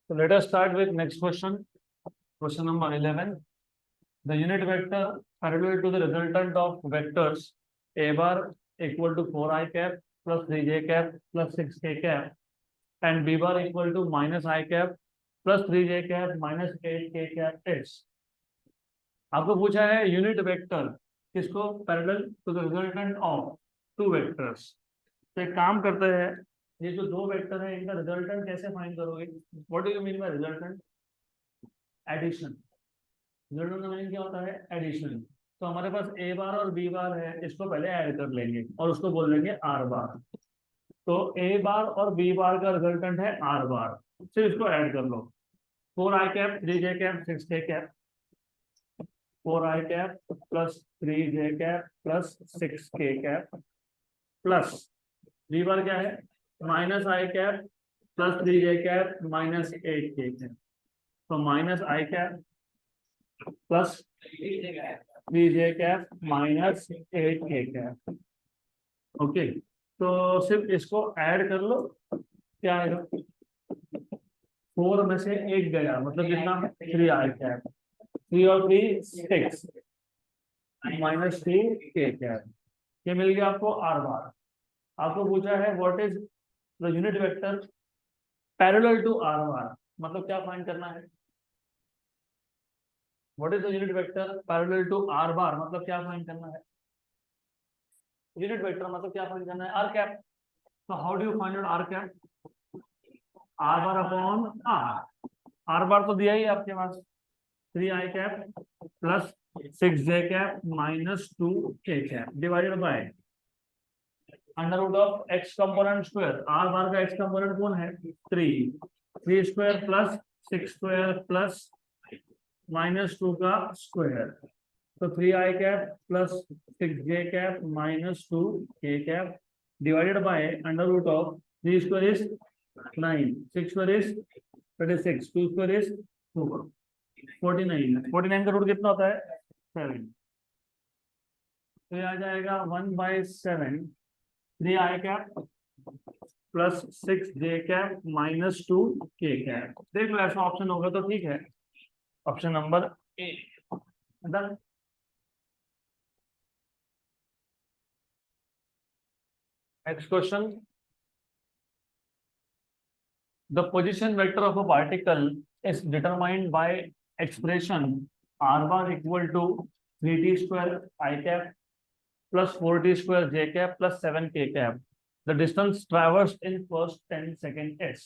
So let us start with next question. Question number 11. The unit vector parallel to the resultant of vectors a bar equal to 4i cap plus 3j cap plus 6k cap and b bar equal to minus I cap plus 3j cap minus 8k cap is. आपको पूछा है unit vector किसको parallel to the resultant of two vectors. तो एक काम करते हैं, ये जो दो वेक्टर है इनका रिजल्टेंट कैसे फाइंड करोगे? What do you mean by resultant? Addition. Resultant का मीनिंग क्या होता है? एडिशन। तो हमारे पास ए बार और बी बार है, इसको पहले ऐड कर लेंगे और उसको बोल देंगे आर बार। तो ए बार और बी बार का रिजल्टेंट है आर बार, सिर्फ इसको ऐड कर लो। 4i cap 3j cap 6k cap, 4i cap plus 3j cap plus 6k cap plus B bar क्या है? Minus I cap plus 3j cap minus 8k cap. तो minus I cap plus 3j cap minus 8k cap. Okay, तो सिर्फ इसको add कर लो। क्या आएगा? 4 में से 1 गया, मतलब कितना? 3i कैप, 3 और 3 6 माइनस 3k कैप। ये मिल गया आपको आर बार। आपको पूछा है what is the unit vector parallel to R bar, मतलब क्या फाइंड करना है? What is the unit vector parallel to R bar, मतलब क्या फाइंड करना है? यूनिट वेक्टर मतलब क्या फाइंड करना है? R cap. तो how do you find out R cap? R bar upon R. R bar तो दिया ही आपके पास, 3i cap plus 6j cap minus 2k cap divided by under root of X component square. R bar का X component कौन है? 3 square plus 6 square plus minus 2 का square. तो 3i cap plus 6j cap minus 2k cap divided by under root of 3 square is 9, 6 square is 36, 2 square is 4, 49। 49 का root कितना होता है? 7। तो ये आ जाएगा 1/7 3i cap plus 6j cap minus 2k cap. देख लो, ऐसा ऑप्शन होगा तो ठीक है। Option number A. Done. Next question. The position vector of a particle is determined by expression r bar equal to 3t square I cap plus 4t square j cap plus 7k cap. The distance traversed in first 10 second is.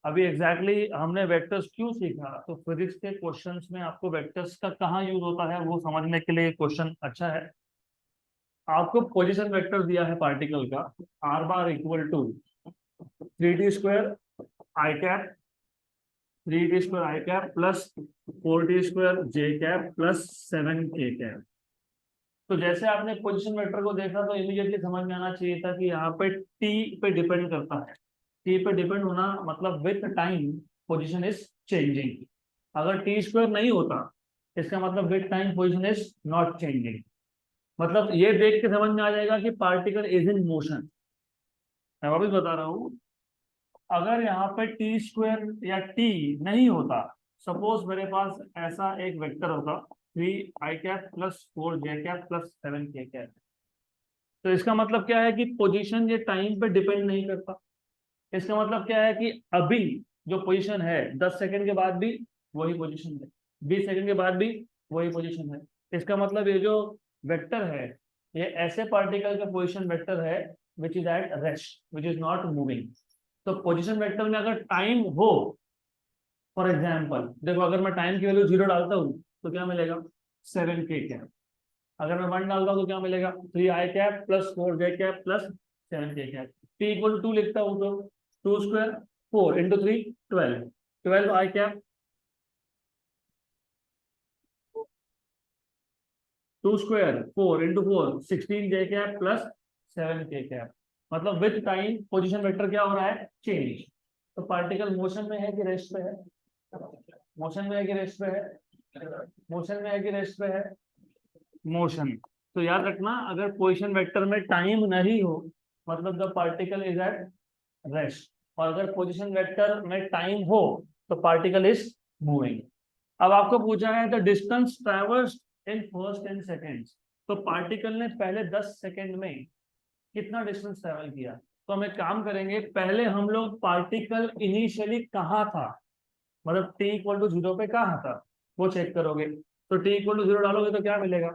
अभी exactly हमने vectors क्यों सीखा? तो physics के questions में आपको vectors का कहाँ यूज होता है वो समझने के लिए क्वेश्चन अच्छा है। आपको पोजीशन वेक्टर दिया है पार्टिकल का, R bar equal to 3t square I cap 3t square I cap plus 4t square J cap plus 7k cap. तो जैसे आपने पोजीशन वेक्टर को देखा तो इमीडिएटली समझ में आना चाहिए था कि यहाँ पे t पे डिपेंड करता है। t पे डिपेंड होना मतलब with time position is changing. अगर t स्क्वायर नहीं होता इसका मतलब with time position is not changing. मतलब ये देख के समझ में आ जाएगा कि पार्टिकल इज इन मोशन। मैं वापस बता रहा हूँ, अगर यहाँ पे टी स्क्वायर या टी नहीं होता, सपोज मेरे पास ऐसा एक वेक्टर होता 3i cap plus 4j cap plus 7k cap, तो इसका मतलब क्या है कि पोजीशन ये टाइम पे डिपेंड नहीं करता। इसका मतलब क्या है कि अभी जो पोजीशन है 10 सेकंड के बाद भी वही पोजीशन है, 20 सेकंड के बाद भी वही पोजीशन है। इसका मतलब ये जो वेक्टर है ये ऐसे पार्टिकल का पोजीशन वेक्टर है which is at rest, which is not moving. तो पोजीशन वेक्टर में अगर टाइम हो, फॉर एग्जांपल देखो, अगर मैं टाइम की वैल्यू 0 डालता हूँ तो क्या मिलेगा? 7k cap. अगर मैं 1 डालता हूँ तो क्या मिलेगा? 3i cap plus 4j cap plus 7k cap. t equal to 2 लिखता हूँ तो 2 square 4 into 3 12, 12i cap 2 square 4 into 4 16j cap plus 7k cap. मतलब विथ टाइम पोजीशन वेक्टर क्या हो रहा है? चेंज। तो पार्टिकल मोशन में है कि रेस्ट पे है? मोशन में है कि रेस्ट पे है? मोशन में है कि रेस्ट पे है? मोशन। तो याद रखना, अगर पोजीशन वेक्टर में टाइम नहीं हो मतलब the particle is at rest, और अगर पोजीशन वेक्टर में टाइम हो तो पार्टिकल इज मूविंग। अब आपको पूछा है the distance traversed in first 10 seconds, तो पार्टिकल ने पहले 10 सेकेंड में कितना डिस्टेंस ट्रैवल किया। तो हम एक काम करेंगे, पहले हम लोग पार्टिकल इनिशियली कहाँ था, मतलब t इक्वल टू 0 पे कहाँ था वो चेक करोगे। तो t इक्वल टू 0 डालोगे तो क्या मिलेगा,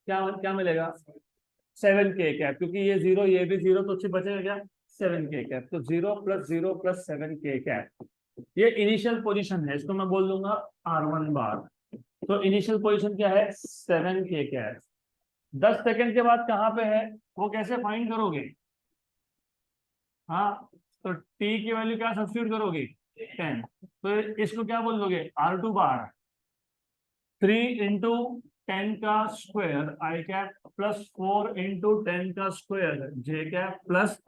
क्या क्या मिलेगा, 7k कैप, क्योंकि ये 0 ये भी 0, तो सिर्फ बचेगा क्या, 7k कैप। तो 0 + 0 + 7k कैप, ये इनिशियल पोजीशन है, इसको मैं बोल दूंगा R1 बार। तो इनिशियल पोजीशन क्या है, 7k कैप। 10 सेकंड के बाद कहाँ पे है वो कैसे फाइंड करोगे, हाँ, तो t की वैल्यू क्या सब्स्टिट्यूट करोगे, 10। तो इसको क्या बोल दोगे, R2 बार, 3 इंटू 10 का square I cap plus 4 into 10 का square J cap plus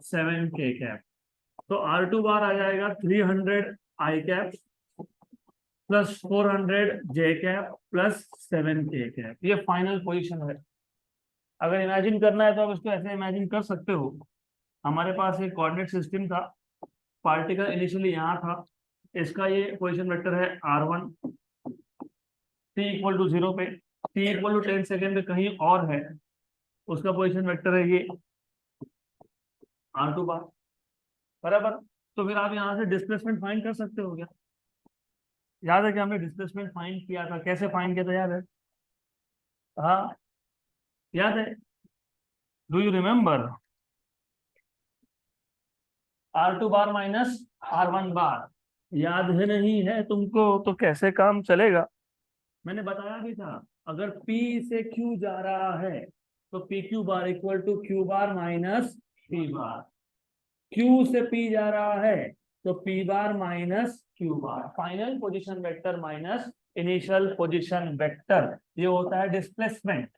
7k cap. तो R2 बार आ जाएगा 300 I cap plus 400 J cap plus 7k cap. ये फाइनल पोजीशन है। अगर इमेजिन करना है तो आप इसको ऐसे इमेजिन कर सकते हो, हमारे पास एक कोऑर्डिनेट सिस्टम था, पार्टिकल इनिशियली यहाँ था, इसका ये पोजीशन वेक्टर है R1, t इक्वल टू 0 पे, t इक्वल टू 10 सेकेंड पे कहीं और है, उसका पोजीशन वेक्टर है ये R2 बार, बराबर। तो फिर आप यहाँ से डिस्प्लेसमेंट फाइंड कर सकते हो क्या, याद है कि हमने डिस्प्लेसमेंट फाइंड किया था, कैसे फाइंड किया था याद है, हाँ याद है, do you remember, R2 bar minus R1 बार, याद है नहीं है तुमको तो कैसे काम चलेगा। मैंने बताया भी था, अगर P से Q जा रहा है तो PQ bar equal to Q bar minus P bar, Q से P जा रहा है तो P bar minus Q bar, final position vector minus initial position vector, ये होता है डिस्प्लेसमेंट।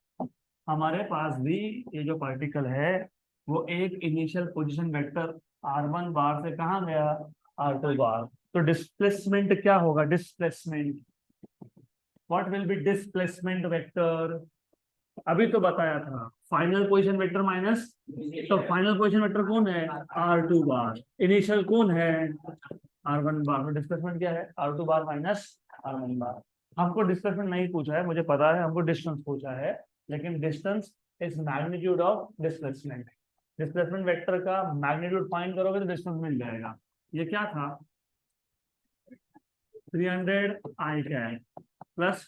हमारे पास भी ये जो पार्टिकल है वो एक इनिशियल पोजीशन वेक्टर R1 बार से कहाँ गया, R2 बार। तो डिस्प्लेसमेंट क्या होगा, displacement, what will B displacement vector, अभी तो बताया था, फाइनल पोजीशन वेक्टर माइनस, तो फाइनल पोजीशन वेक्टर कौन है, R2 बार, इनिशियल कौन है, R1 बार। तो डिस्प्लेसमेंट क्या है, R2 बार माइनस R1 बार। हमको डिस्प्लेसमेंट नहीं पूछा है, मुझे पता है, हमको डिस्टेंस पूछा है, लेकिन distance is magnitude of displacement. Displacement vector का मैग्नीट्यूड फाइंड करोगे तो डिस्टेंस मिल जाएगा। ये क्या था, 300 I cap plus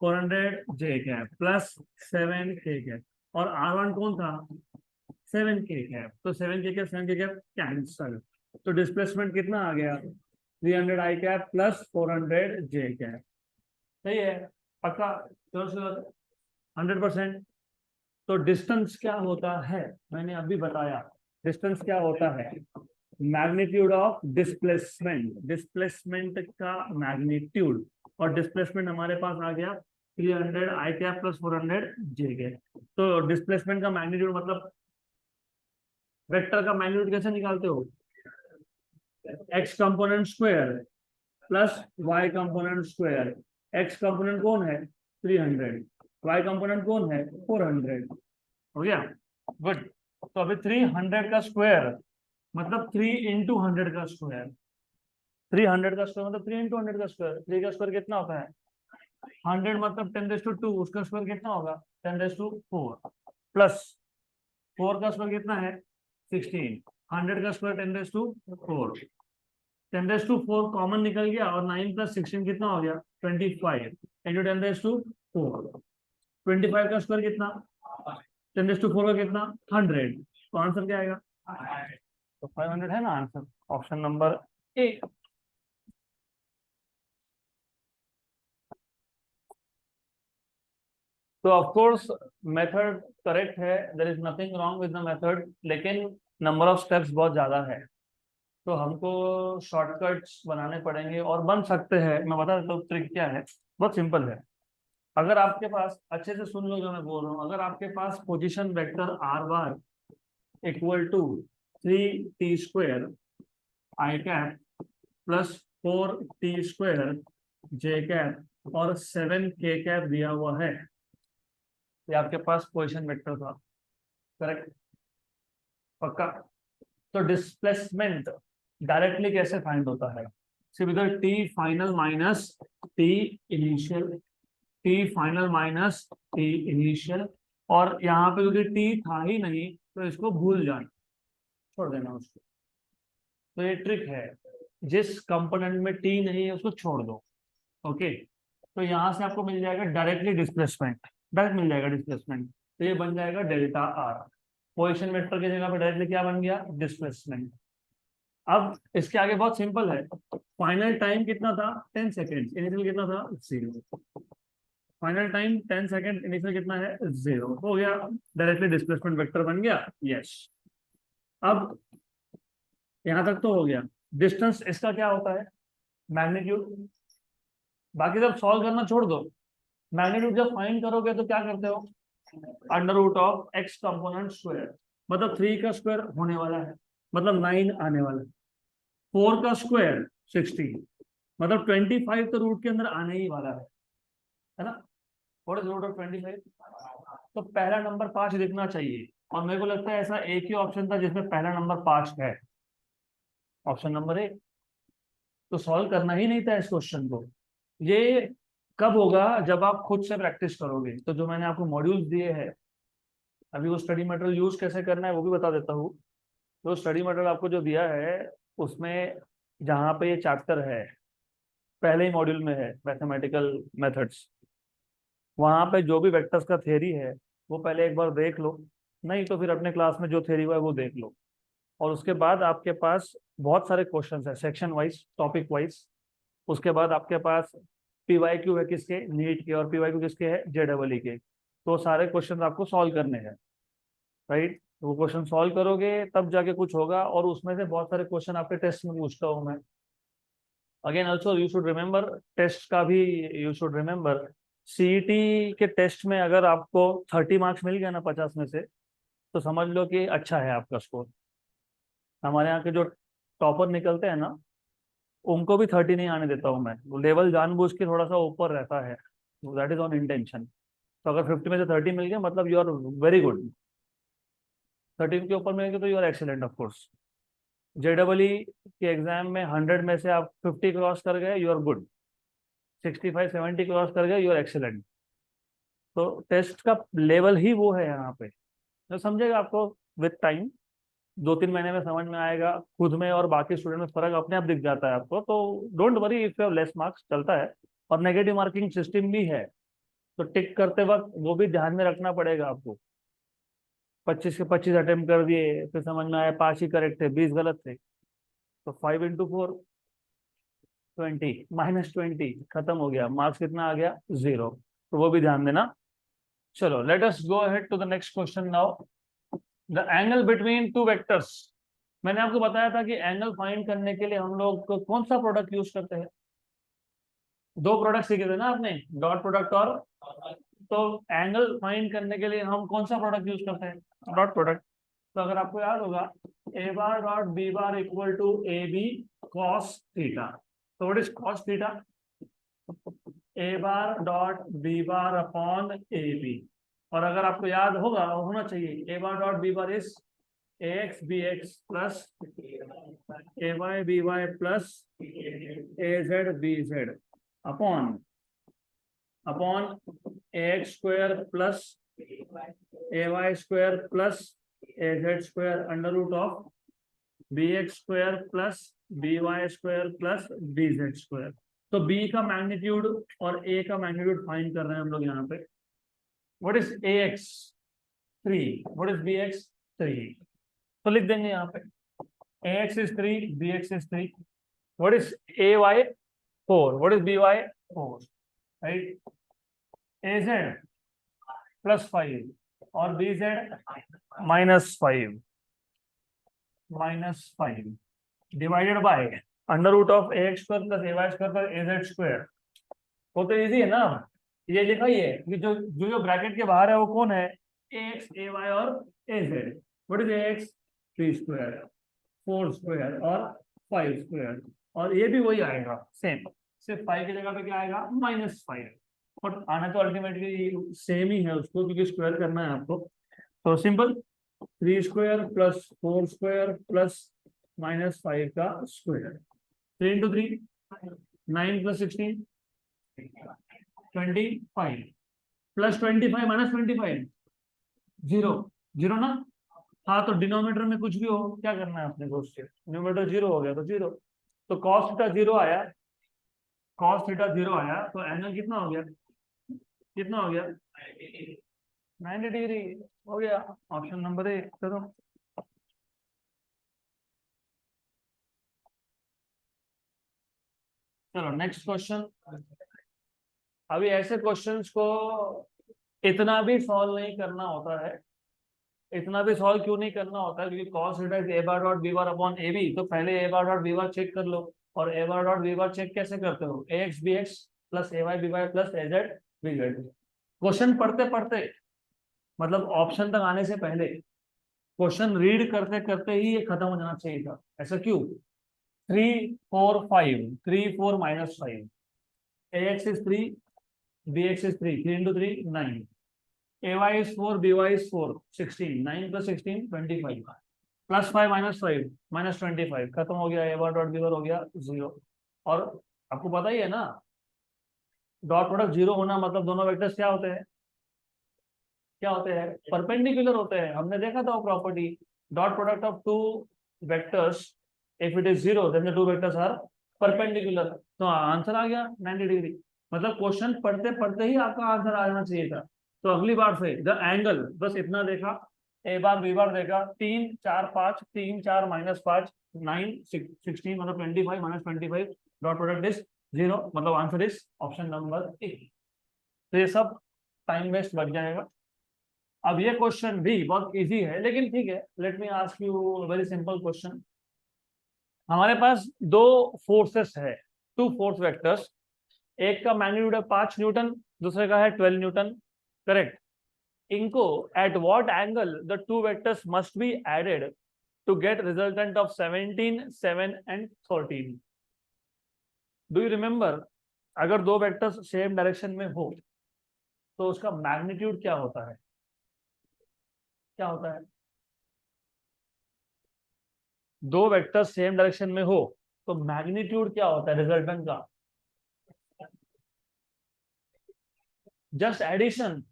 400 J cap plus 7k cap, और R1 कौन था, 7k कैप। तो 7k cap 7k cap cancel, तो डिस्प्लेसमेंट कितना आ गया, 300 I cap plus 400 J cap. सही है, पक्का, चलो 100%। तो डिस्टेंस क्या होता है, मैंने अभी बताया, डिस्टेंस क्या होता है, मैग्नीट्यूड ऑफ डिस्प्लेसमेंट, डिस्प्लेसमेंट का मैग्नीट्यूड, और डिस्प्लेसमेंट हमारे पास आ गया 300 I cap plus 400 J cap. तो डिस्प्लेसमेंट का मैग्नीट्यूड मतलब वेक्टर का मैग्नीट्यूड कैसे निकालते हो, X component square plus Y component square. X component कौन है, 300, वाई कंपोनेंट कौन है, 400, हो गया, गुड। तो अभी 300 का स्क्वायर मतलब 3 इंटू 100 का स्क्वायर, 300 का स्क्वायर मतलब 3 इंटू 100 का स्क्वायर, 3 का स्क्वायर कितना होता है, 100 मतलब 10⁻², उसका स्क्वायर कितना होगा, 10⁻4, प्लस 4 का स्क्वायर कितना है, 16, 100 का स्क्वायर 10⁻4, 10⁻4 कॉमन निकल गया, और 9 + 16 कितना हो गया, 25 इंटू 10⁻4, 25 का स्क्वायर कितना, 10⁻4 का कितना, 100, तो आंसर क्या आएगा, तो 500 है ना आंसर, ऑप्शन नंबर ए। तो ऑफ कोर्स मेथड करेक्ट है, there is nothing wrong with the method, लेकिन नंबर ऑफ स्टेप्स बहुत ज्यादा है, तो हमको शॉर्टकट्स बनाने पड़ेंगे, और बन सकते हैं, मैं बता देता हूँ ट्रिक क्या है, बहुत सिंपल है। अगर आपके पास, अच्छे से सुन लो जो मैं बोल रहा हूँ, अगर आपके पास position vector R bar equal to 3t² I cap plus 4t² J cap और 7k कैप दिया हुआ है, ये आपके पास पोजीशन वेक्टर था, करेक्ट, पक्का। तो डिस्प्लेसमेंट डायरेक्टली कैसे फाइंड होता है, सिर्फ इधर T final minus T initial, T final minus T initial, और यहाँ पे क्योंकि टी था ही नहीं तो इसको भूल जाना, छोड़ देना उसको। तो ये ट्रिक है, जिस कंपोनेंट में टी नहीं है उसको छोड़ दो। ओके, तो यहाँ से आपको मिल जाएगा डायरेक्टली डिस्प्लेसमेंट, डायरेक्ट मिल जाएगा डिस्प्लेसमेंट, तो ये बन जाएगा डेल्टा आर। पोजीशन वेक्टर की जगह पे डायरेक्टली क्या बन गया, डिस्प्लेसमेंट। अब इसके आगे बहुत सिंपल है, फाइनल टाइम कितना था 10 सेकेंड, इनिशियल कितना था 0, फाइनल टाइम 10 सेकेंड, इनिशियल कितना है 0, हो गया, डायरेक्टली डिस्प्लेसमेंट वेक्टर बन गया। यस, अब यहां तक तो हो गया। डिस्टेंस इसका क्या होता है, मैग्नीट्यूड। बाकी सब सॉल्व करना छोड़ दो, मैग्नीट्यूड जब फाइंड करोगे तो क्या करते हो, under root of X component square, मतलब 3 का स्क्वायर होने वाला है, मतलब 9 आने वाला है। 4 का स्क्वायर 16, मतलब 25 तो रूट के अंदर आने ही वाला है ना। What is root of 25? तो पहला नंबर 5 दिखना चाहिए, और मेरे को लगता है ऐसा एक ही ऑप्शन था जिसमें पहला नंबर 5 है, ऑप्शन नंबर ए। तो सॉल्व करना ही नहीं था इस क्वेश्चन को। ये कब होगा, जब आप खुद से प्रैक्टिस करोगे। तो जो मैंने आपको मॉड्यूल्स दिए हैं, अभी वो स्टडी मटेरियल यूज कैसे करना है वो भी बता देता हूँ। तो स्टडी मटेरियल आपको जो दिया है उसमें जहाँ पे ये चैप्टर है पहले ही मॉड्यूल में है मैथमेटिकल मेथड्स, वहाँ पे जो भी वेक्टर्स का थ्योरी है वो पहले एक बार देख लो, नहीं तो फिर अपने क्लास में जो थ्योरी हुआ है वो देख लो। और उसके बाद आपके पास बहुत सारे क्वेश्चंस है सेक्शन वाइज, टॉपिक वाइज। उसके बाद आपके पास पीवाईक्यू है किसके, नीट के, और पीवाईक्यू किसके है, जेडबलई के। तो सारे क्वेश्चन आपको सॉल्व करने हैं, राइट। वो क्वेश्चन सॉल्व करोगे तब जाके कुछ होगा, और उसमें से बहुत सारे क्वेश्चन आपके टेस्ट में पूछता हूँ मैं। Again also you should remember test का भी, यू शुड रिमेम्बर सीईटी के टेस्ट में अगर आपको 30 मार्क्स मिल गया ना 50 में से, तो समझ लो कि अच्छा है आपका स्कोर। हमारे यहाँ के जो टॉपर निकलते हैं ना, उनको भी 30 नहीं आने देता हूँ मैं, वो लेवल जानबूझ के थोड़ा सा ऊपर रहता है, दैट इज ऑन इंटेंशन। तो अगर 50 में से 30 मिल गया मतलब यू आर वेरी गुड, 13 के ऊपर मिल गया तो you are excellent of course. जेडबलई के एग्जाम में 100 में से आप 50 क्रॉस कर गए यू आर गुड, 65-70 क्रॉस कर गए यू आर एक्सीलेंट। तो टेस्ट का लेवल ही वो है यहाँ पे, जो समझेगा आपको विद टाइम 2-3 महीने में समझ में आएगा खुद में, और बाकी स्टूडेंट में फर्क अपने आप दिख जाता है आपको। तो don't worry if you have less marks, चलता है। और नेगेटिव मार्किंग सिस्टम भी है, तो टिक करते वक्त वो भी ध्यान में रखना पड़ेगा आपको। 25 के 25 अटेम्प्ट कर दिए, फिर समझ में आया 5 ही करेक्ट थे, 20 गलत थे, तो 5 × 4 20, -20, खत्म हो गया, मार्क्स कितना आ गया 0। तो वो भी ध्यान देना। चलो let us go ahead to the next question now. The angle between two vectors. मैंने आपको बताया था कि एंगल फाइंड करने के लिए हम लोग कौन सा प्रोडक्ट यूज करते हैं, दो प्रोडक्ट सीखे थे ना आपने, डॉट प्रोडक्ट और। तो एंगल फाइंड करने के लिए हम कौन सा प्रोडक्ट यूज करते हैं, डॉट प्रोडक्ट। तो अगर आपको याद होगा A bar dot B bar equal to A B cos theta. तो what is cos theta, A bar dot B bar upon A B. और अगर आपको याद होगा, होना चाहिए, A bar dot B bar is A X B X plus A Y B Y plus A Z B Z upon A X square plus A Y square plus A Z square under root of B X square plus B Y square plus B Z square. तो b का magnitude और a का magnitude find कर रहे हैं हम लोग यहाँ पे। What is ax 3, what is bx 3। तो लिख देंगे यहाँ पे ax is 3, bx is 3, what is ay 4, what is by 4, right. az +5 और bz -5 divided by under root of ax square plus ay square पर az स्क्वायर। वो तो easy है ना, ये लिखा ही है कि जो जो जो ब्रैकेट के बाहर है वो कौन है, ax ay और az। What is ax 3 square 4 square और 5 स्क्वायर, और ये भी वही आएगा सेम, सिर्फ 5 की जगह पे क्या आएगा -5। और आना तो अल्टीमेटली सेम ही है उसको, क्योंकि स्क्वायर करना है आपको। तो simple 3 square plus 4 square plus -5 का square, 3 into 3 9 plus 16 25 plus 25 minus 25 0 0 ना। हाँ तो डिनोमिनेटर में कुछ भी हो क्या करना है अपने को, उससे न्यूमरेटर 0 हो गया तो 0, तो cos थीटा 0 आया, cos थीटा 0 आया तो एंगल कितना हो गया, कितना हो गया 90 डिग्री हो गया। ऑप्शन नंबर ए करो। चलो नेक्स्ट क्वेश्चन। अभी ऐसे क्वेश्चंस को इतना भी सॉल्व नहीं करना होता है, इतना भी सॉल्व क्यों नहीं करना होता है, क्योंकि cos theta is a bar dot b bar upon ab, तो पहले a bar dot b bar check कर लो। और a bar dot b bar check कैसे करते हो, ax bx plus ay by plus az bz। Question पढ़ते पढ़ते मतलब ऑप्शन तक आने से पहले क्वेश्चन रीड करते करते ही ये खत्म हो जाना चाहिए था। ऐसा क्यों, 3 4 5 3 4 -5 ax is 3 bx is 3 3 into 3 9 ay is 4 by is 4 16 9 plus 16 25 +5 -5 -25 खत्म हो गया, ए बार डॉट बी बार हो गया 0। और आपको पता ही है ना, डॉट प्रोडक्ट 0 होना मतलब दोनों वेक्टर्स क्या होते हैं, क्या होते हैं, परपेंडिकुलर होते हैं। हमने देखा था वो property, dot product of two vectors if it is 0 then the two vectors are perpendicular. तो आंसर आ गया 90 डिग्री। मतलब क्वेश्चन पढ़ते पढ़ते ही आपका आंसर आ जाना चाहिए था। तो अगली बार से द एंगल बस इतना देखा, ए बार बी बार देखा, 3 4 5 3 4 -5 9 16 मतलब 25 -25 डॉट प्रोडक्ट इज 0, मतलब answer is option number A. तो ये सब टाइम वेस्ट बच जाएगा। अब ये क्वेश्चन भी बहुत इजी है लेकिन ठीक है, let me ask you very simple question. हमारे पास दो फोर्सेस है, टू फोर्स वेक्टर्स, एक का मैग्नीट्यूड है 5 न्यूटन, दूसरे का है 12 न्यूटन, करेक्ट। इनको at what angle the two vectors must be added to get resultant of 17 7 and 13। Do you remember, अगर दो वेक्टर्स सेम डायरेक्शन में हो तो उसका मैग्नीट्यूड क्या होता है, क्या होता है, दो वेक्टर सेम डायरेक्शन में हो तो मैग्नीट्यूड क्या होता है रिजल्टेंट का, जस्ट एडिशन।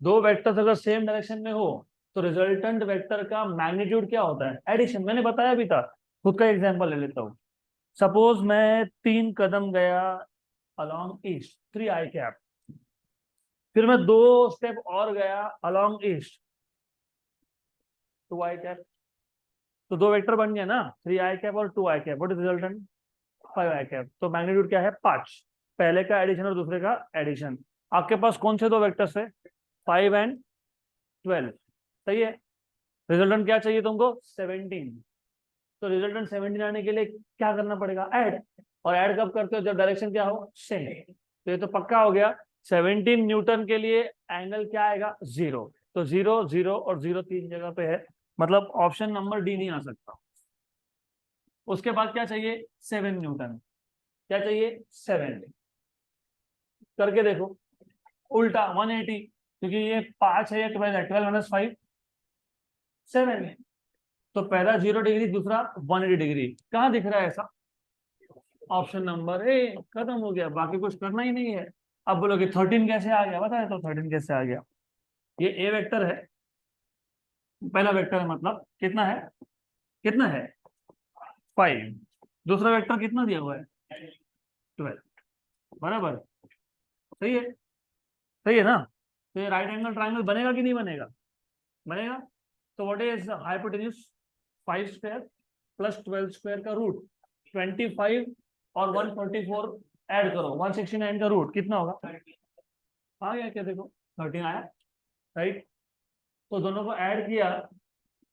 दो वेक्टर्स अगर सेम डायरेक्शन में हो तो रिजल्टेंट वेक्टर का मैग्नीट्यूड क्या होता है, एडिशन। मैंने बताया भी था, खुद का एग्जांपल ले लेता हूँ। सपोज मैं 3 कदम गया अलोंग ईस्ट 3 i कैप, फिर मैं 2 स्टेप और गया अलोंग ईस्ट 2 i कैप, तो दो वेक्टर बन गया ना, 3 i कैप और 2 i cap, what is resultant 5 i cap. तो मैग्नीट्यूड क्या है 5, पहले का एडिशन और दूसरे का एडिशन। आपके पास कौन से दो वेक्टर्स है 5 एंड 12, सही है। रिजल्टेंट क्या चाहिए तुमको 17, तो रिजल्टेंट 17 आने के लिए क्या करना पड़ेगा ऐड, और ऐड कब करते हो जब डायरेक्शन क्या हो सेम। तो ये तो पक्का हो गया, 17 न्यूटन के लिए एंगल क्या आएगा 0, तो 0 0 और 0 तीन जगह पे है, मतलब ऑप्शन नंबर डी नहीं आ सकता। उसके बाद क्या चाहिए 7 न्यूटन, क्या चाहिए 7, करके देखो उल्टा 180, क्योंकि ये 5 है, ये 12 है, 12 - 5 7 है, तो पहला 0 डिग्री दूसरा 180 डिग्री, कहाँ दिख रहा है ऐसा, ऑप्शन नंबर ए। खत्म हो गया, बाकी कुछ करना ही नहीं है। अब बोलो कि 13 कैसे आ गया, बताए तो 13 कैसे आ गया। ये ए वेक्टर है, पहला वेक्टर है, मतलब कितना है, कितना है 5, दूसरा वेक्टर कितना दिया हुआ है 12, बराबर, सही है, सही है ना। तो ये राइट एंगल ट्राइंगल बनेगा कि नहीं बनेगा, बनेगा। तो what is hypotenuse 5 square plus 12 square का रूट 25 और 144 ऐड करो 169 का रूट कितना होगा, आ गया क्या, देखो 13 आया, राइट। तो दोनों को ऐड किया,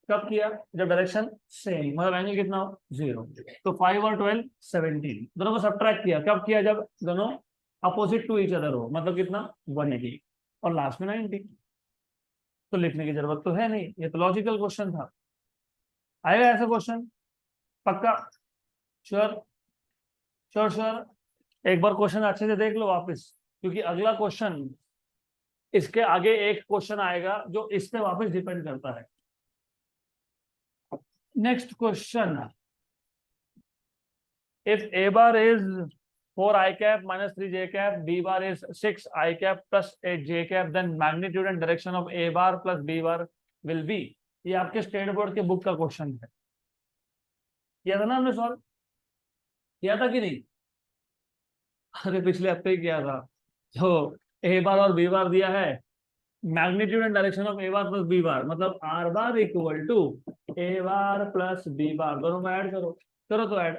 कब किया जब डायरेक्शन सेम, मतलब एंगल कितना हो 0। तो 5 और 12 17, दोनों को सब्ट्रैक्ट किया, कब किया जब दोनों अपोजिट टू ईच अदर हो, मतलब कितना 180, और लास्ट में 90। तो लिखने की जरूरत तो है नहीं, ये तो लॉजिकल क्वेश्चन था। आएगा ऐसा क्वेश्चन पक्का, श्योर, श्योर श्योर। एक बार क्वेश्चन अच्छे से देख लो वापस, क्योंकि अगला क्वेश्चन इसके आगे एक क्वेश्चन आएगा जो इस पे वापस डिपेंड करता है। Next question, if a bar is 4 I cap minus 3 j cap, b bar is 6 I cap plus 8 j cap, then magnitude and direction of a bar plus b bar will be। ये आपके state board के book का question है। किया था ना हमने solve, किया था कि नहीं? अरे पिछले हफ्ते ही किया था। तो ए बार और बी बार दिया है, magnitude and direction of A bar plus B bar, मतलब R bar equal to A bar plus B bar, दोनों में ऐड करो। करो तो ऐड।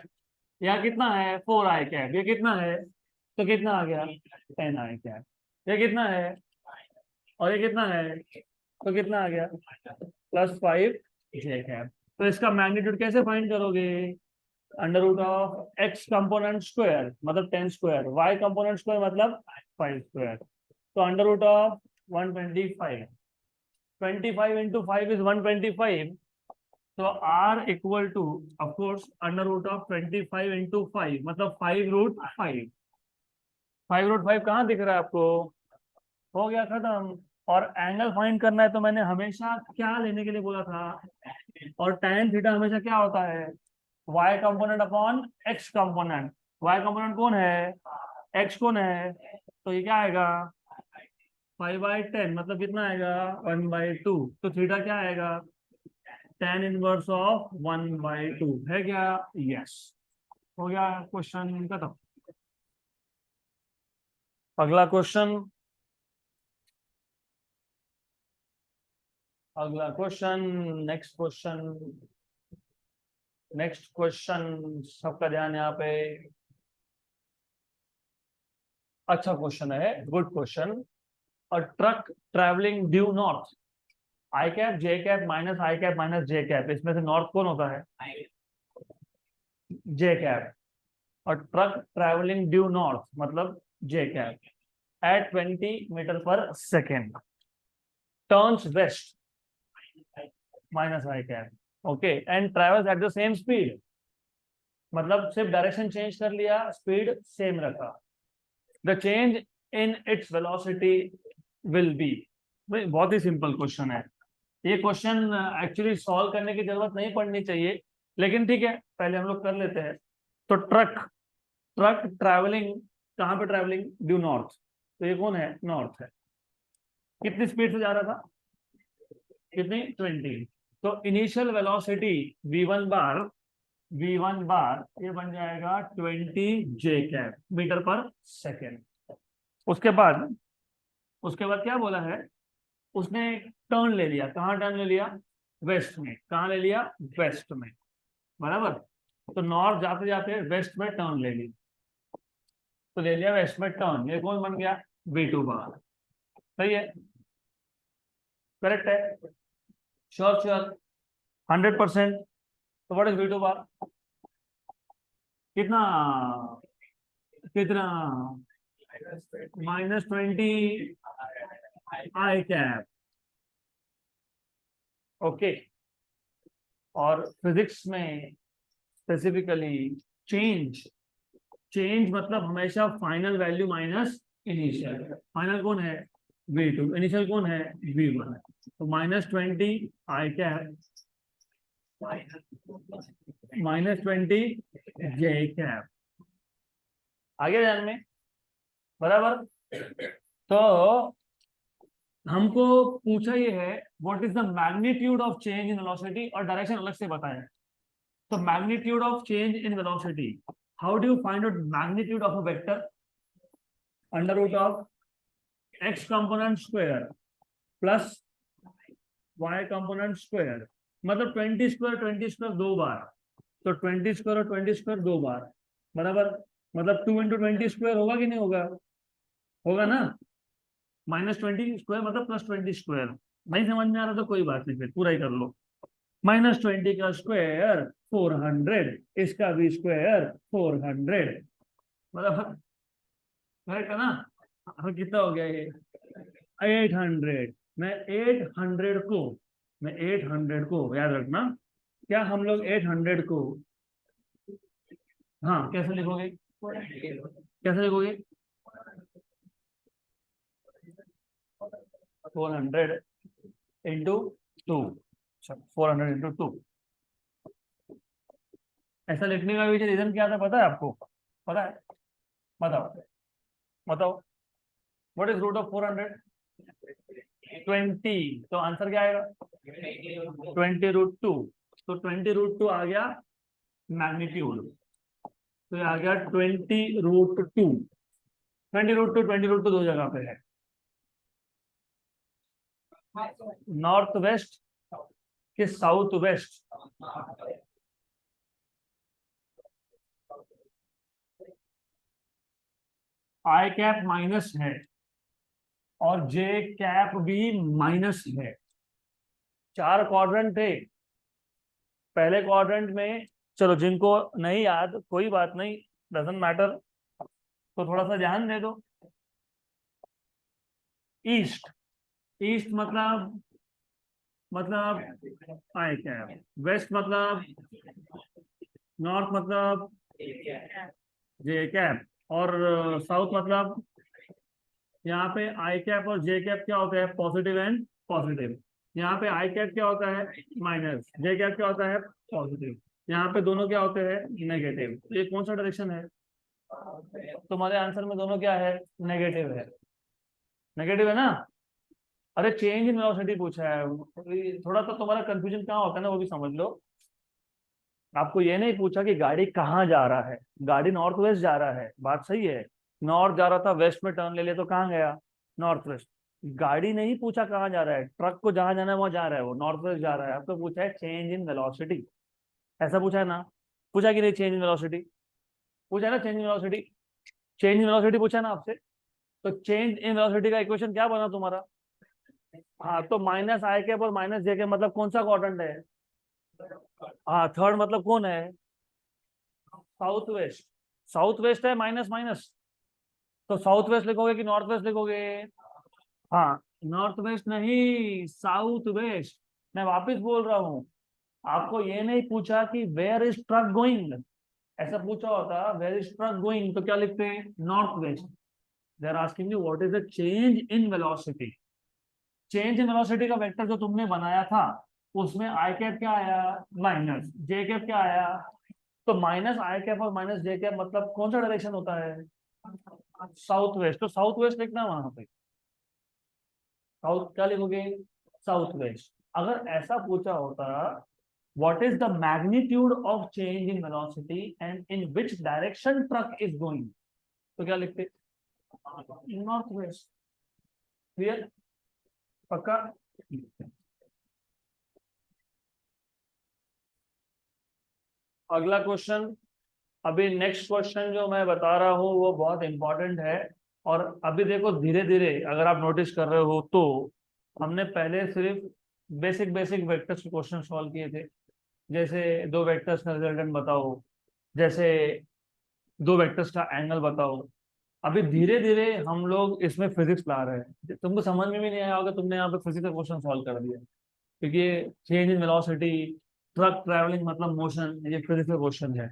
यहाँ कितना है 4 आई कैप, ये कितना है, तो कितना आ गया 10 आई कैप, ये कितना है और ये कितना है, तो कितना आ गया +5 जे कैप। तो इसका मैग्नीट्यूड कैसे फाइंड करोगे? Under root of X component square मतलब 10 स्क्वायर, वाई कंपोनेंट स्क्वायर मतलब 5 स्क्वायर। तो under root of 125, 25 into 5 is 125। तो R equal to of course under root of 25 into 5 मतलब 5√5। 5√5 कहाँ दिख रहा है आपको? हो गया खत्म। और एंगल फाइंड करना है तो मैंने हमेशा क्या लेने के लिए बोला था, और tan थीटा हमेशा क्या होता है, y component upon x component. y component कौन है, x कौन है, तो ये क्या आएगा 5/10 मतलब कितना आएगा 1/2। तो थीटा क्या आएगा tan इनवर्स ऑफ 1/2 है क्या? यस। हो गया क्वेश्चन खत्म। अगला क्वेश्चन, अगला question, next question, next question. सबका ध्यान यहाँ पे। अच्छा क्वेश्चन है, good question. A truck travelling due north, I cap J cap minus I cap minus J cap, इसमें से नॉर्थ कौन होता है? J cap. और ट्रक ट्रैवलिंग ड्यू नॉर्थ मतलब J cap at 20 metre per second turns west minus I cap, okay, and travels at the same speed, मतलब सिर्फ direction change कर लिया, स्पीड सेम रखा। The change in its velocity will be. बहुत ही simple question है ये। Question actually solve करने की जरूरत नहीं पड़नी चाहिए, लेकिन ठीक है पहले हम लोग कर लेते हैं। तो ट्रक, ट्रक ट्रैवलिंग कहाँ पे, ट्रैवलिंग ड्यू नॉर्थ, तो ये कौन है, नॉर्थ है। कितनी स्पीड से जा रहा था, कितनी 20। तो इनिशियल वेलोसिटी v1 बार, v1 बार ये बन जाएगा 20 जे कैप मीटर पर सेकेंड। उसके बाद, उसके बाद क्या बोला है, उसने टर्न ले लिया, कहाँ टर्न ले लिया, वेस्ट में। कहाँ ले लिया, वेस्ट में, बराबर। तो नॉर्थ जाते जाते वेस्ट में टर्न ले ली, तो ले लिया वेस्ट में टर्न, ये कौन बन गया v2 बार। सही है, करेक्ट है, श्योर श्योर 100%। तो व्हाट इज v2 बार, कितना, कितना -20 आई कैप, ओके। और फिजिक्स में स्पेसिफिकली चेंज, चेंज मतलब हमेशा final value minus initial. Final कौन है v2, इनिशियल कौन है v1। तो -20 आई कैप -20 जे कैप, आगे ध्यान में, बराबर। तो हमको पूछा ये है what is the magnitude of change in velocity, और डायरेक्शन अलग से बताया। तो magnitude of change in velocity, how do you find out magnitude of a vector? Under root of X component square plus Y component square, मतलब 20 square 20 square दो बार, तो 20 square और 20 square दो बार, बराबर। मतलब 2 इंटू 20 स्क्वायर होगा कि नहीं होगा, होगा ना। -20 स्क्वायर मतलब +20 स्क्वायर। नहीं समझ में आ रहा तो कोई बात नहीं, फिर पूरा ही कर लो। -20 का स्क्वायर 400, इसका भी स्क्वायर 400, बराबर, करेक्ट है ना। अब कितना हो गया ये 800। मैं 800 को, मैं 800 को याद रखना, क्या हम लोग 800 को, हाँ कैसे लिखोगे, कैसे लिखोगे 400 इंटू 2, 400 इंटू 2, ऐसा लिखने का पीछे रीजन क्या था पता है आपको? पता है? बताओ बताओ। What is root of 400? 20। तो आंसर क्या आएगा? 20√2। तो 20√2 आ गया मैग्नीट्यूड। तो ये आ गया 20√2। 20√2 20√2 दो जगह पे है, नॉर्थ वेस्ट कि साउथ वेस्ट? आई कैप माइनस है और जे कैप भी माइनस है। चार क्वाड्रेंट थे पहले क्वाड्रेंट में। चलो जिनको नहीं याद कोई बात नहीं, डजेंट मैटर, तो थोड़ा सा ध्यान दे दो। ईस्ट, ईस्ट मतलब आई कैप, वेस्ट मतलब, नॉर्थ मतलब जे कैप, और साउथ मतलब, यहाँ पे आई कैप और जे कैप क्या होता है? Positive and positive. यहाँ पे आई कैप क्या होता है? माइनस। जे कैप क्या होता है? पॉजिटिव। यहाँ पे दोनों क्या होते हैं? नेगेटिव। ये कौन सा डायरेक्शन है? तुम्हारे आंसर में दोनों क्या है? नेगेटिव है। नेगेटिव है ना? अरे चेंज इन वेलोसिटी पूछा है। थोड़ा सा तुम्हारा कंफ्यूजन कहाँ होता है ना, वो भी समझ लो। आपको ये नहीं पूछा कि गाड़ी कहाँ जा रहा है। गाड़ी नॉर्थ वेस्ट जा रहा है, बात सही है। नॉर्थ जा रहा था, वेस्ट में टर्न ले लिया तो कहाँ गया? North west. गाड़ी नहीं पूछा कहाँ जा रहा है, ट्रक को जहां जाना है वहां जा रहा है, वो नॉर्थ वेस्ट जा रहा है। अब तो पूछा है चेंज इन वेलोसिटी। ऐसा पूछा है ना? पूछा कि नहीं चेंज इन वेलोसिटी? पूछा है ना change in velocity? Change in velocity पूछा ना आपसे? तो चेंज इन वेलोसिटी का इक्वेशन क्या बना तुम्हारा? हाँ, तो माइनस आई कैप और माइनस जे के मतलब कौन सा क्वाड्रेंट है? हाँ, थर्ड मतलब कौन है? South west. साउथ वेस्ट है माइनस माइनस। तो साउथ वेस्ट लिखोगे कि नॉर्थ वेस्ट लिखोगे? हाँ, नॉर्थ वेस्ट नहीं, साउथ वेस्ट। मैं वापस बोल रहा हूँ, आपको ये नहीं पूछा कि वेयर इज ट्रक गोइंग। ऐसा पूछा होता वेयर इज ट्रक गोइंग तो क्या लिखते हैं? North west. They are asking you what is the change in velocity. Change in velocity का वेक्टर जो तुमने बनाया था, उसमें आई कैप क्या आया? माइनस। जे कैप क्या आया? तो माइनस आई कैप और माइनस जे कैप मतलब कौन सा डायरेक्शन होता है? South west. तो साउथ वेस्ट लिखना वहां पे। साउथ क्या लिखोगे? South west. अगर ऐसा पूछा होता what is the magnitude of change in velocity and in which direction truck is going, तो क्या लिखते? North west. क्लियर? पक्का? अगला क्वेश्चन। अभी नेक्स्ट क्वेश्चन जो मैं बता रहा हूँ वो बहुत इंपॉर्टेंट है। और अभी देखो धीरे धीरे अगर आप नोटिस कर रहे हो तो हमने पहले सिर्फ बेसिक बेसिक वेक्टर्स के क्वेश्चन सॉल्व किए थे। जैसे दो वेक्टर्स का रिजल्टेंट बताओ, जैसे दो वेक्टर्स का एंगल बताओ। अभी धीरे धीरे हम लोग इसमें फिजिक्स ला रहे हैं। तुमको समझ में भी नहीं आया होगा, तुमने यहाँ पे फिजिक्स का क्वेश्चन सॉल्व कर दिया, क्योंकि ये change in velocity, truck travelling मतलब मोशन, ये फिजिक्स का क्वेश्चन है।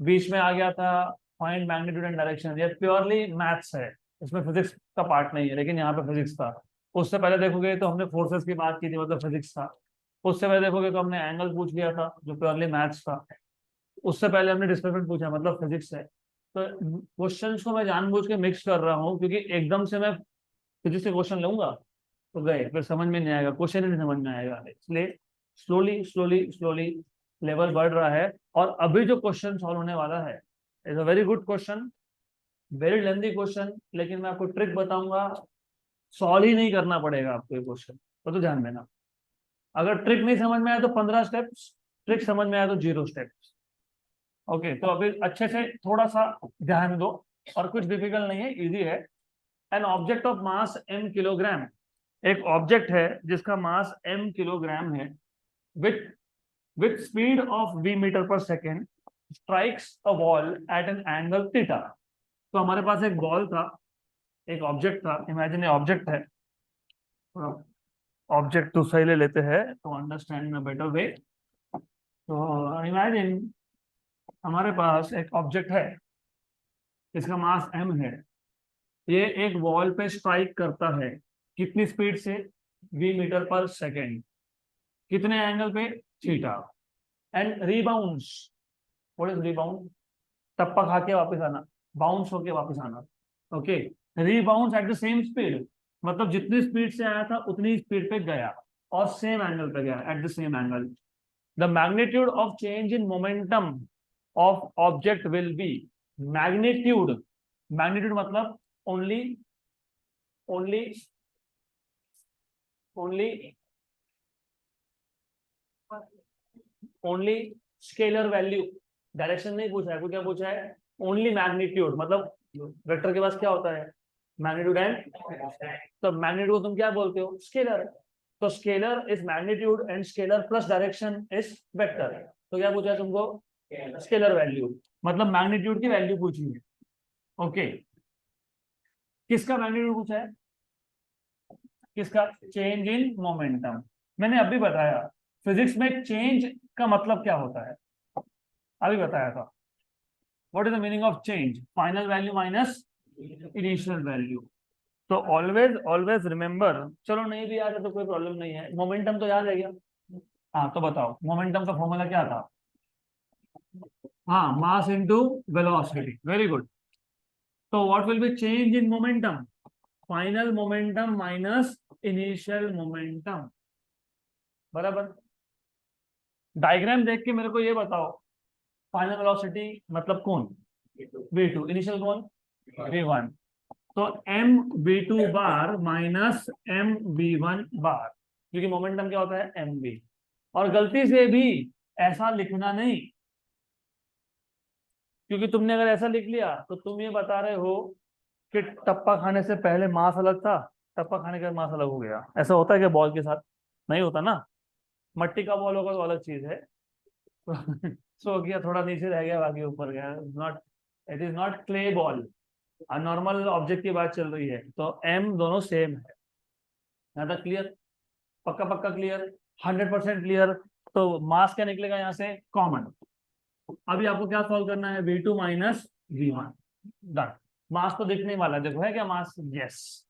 बीच में आ गया था फाइंड मैग्नीट्यूड एंड डायरेक्शन, ये प्योरली मैथ्स है, इसमें फिजिक्स का पार्ट नहीं है, लेकिन यहाँ पे फिजिक्स था। उससे पहले देखोगे तो हमने फोर्सेस की बात की थी, मतलब फिजिक्स था। उससे पहले देखोगे तो हमने एंगल पूछ लिया था जो प्योरली मैथ्स था। उससे पहले हमने डिस्प्लेसमेंट पूछा, मतलब फिजिक्स है। तो क्वेश्चंस को मैं जानबूझ के मिक्स कर रहा हूँ, क्योंकि एकदम से मैं फिजिक्स के क्वेश्चन लूंगा तो गए, फिर समझ में नहीं आएगा, क्वेश्चन ही नहीं समझ में आएगा। इसलिए स्लोली स्लोली स्लोली लेवल बढ़ रहा है। और अभी जो क्वेश्चन सॉल्व होने वाला है is a very good question, very lengthy question, लेकिन मैं आपको ट्रिक बताऊंगा। सॉल्व ही नहीं करना पड़ेगा आपको ये क्वेश्चन, तो ध्यान देना। अगर ट्रिक नहीं समझ में आया तो 15 स्टेप्स, ट्रिक समझ में आया तो 0 स्टेप्स। ओके, तो अभी अच्छे से थोड़ा सा ध्यान दो। और कुछ डिफिकल्ट नहीं है, इजी है। An object of mass m kilogram, एक ऑब्जेक्ट है जिसका मास m किलोग्राम है, with with speed of v metre per second, strikes a wall at an angle theta. तो हमारे पास एक बॉल था, एक ऑब्जेक्ट था, इमेजिन ऑब्जेक्ट है। ऑब्जेक्ट तो सही ले लेते हैं तो understand in a better way. तो इमेजिन हमारे पास एक ऑब्जेक्ट है, इसका मास m है। ये एक वॉल पे स्ट्राइक करता है, कितनी स्पीड से? v मीटर पर सेकेंड, कितने एंगल पे? Theta. And rebounds, what is rebound? टप्पा खा के वापस आना, बाउंस होके वापस आना। Okay, rebounce at the same speed, मतलब जितनी स्पीड से आया था उतनी स्पीड पे गया और सेम एंगल पे गया, at the same angle. The magnitude of change in momentum of object will be, magnitude, magnitude मतलब only, only, only, only scalar value, direction नहीं पूछा है, क्या पूछा है? ओनली मैग्नीट्यूड, मतलब वेक्टर के पास क्या होता है? मैग्नीट्यूड एंड, तो मैग्नीट्यूड को तुम क्या बोलते हो? स्केलर। तो scalar is magnitude and scalar plus direction is vector. तो क्या पूछा है तुमको? स्केलर वैल्यू, मतलब मैग्नीट्यूड की वैल्यू पूछी है। ओके, किसका मैग्नीट्यूड पूछा है? किसका? Change in momentum. मैंने अभी बताया फिजिक्स में चेंज का मतलब क्या होता है, अभी बताया था। What is the meaning of change? Final value minus initial value. तो ऑलवेज ऑलवेज रिमेंबर, चलो नहीं भी याद है तो कोई प्रॉब्लम नहीं है, मोमेंटम तो याद है क्या? हाँ तो बताओ मोमेंटम का फॉर्मूला क्या था? हाँ, mass into velocity, very good. तो what will be change in momentum? Final momentum minus initial momentum, बराबर। डायग्राम देख के मेरे को ये बताओ, फाइनल वेलोसिटी मतलब कौन? v2, इनिशियल कौन? v1। तो M B two bar minus M B one bar, क्योंकि मोमेंटम क्या होता है? M B. और गलती से भी ऐसा लिखना नहीं, क्योंकि तुमने अगर ऐसा लिख लिया तो तुम ये बता रहे हो कि टप्पा खाने से पहले मास अलग था, टप्पा खाने के बाद मास अलग हो गया। ऐसा होता है क्या बॉल के साथ? नहीं होता ना। मट्टी का बॉल होगा तो अलग चीज है। सो गया, थोड़ा नीचे रह गया बाकी ऊपर गया, not, it is not clay ball. Normal object की बात चल रही है, तो एम दोनों सेम है। यहाँ तक क्लियर? पक्का पक्का क्लियर? 100% क्लियर? तो मास क्या निकलेगा यहाँ से? कॉमन। अभी आपको क्या सॉल्व करना है? v2 minus v1, done. मास तो दिखने वाला है, देखो है क्या मास? यस।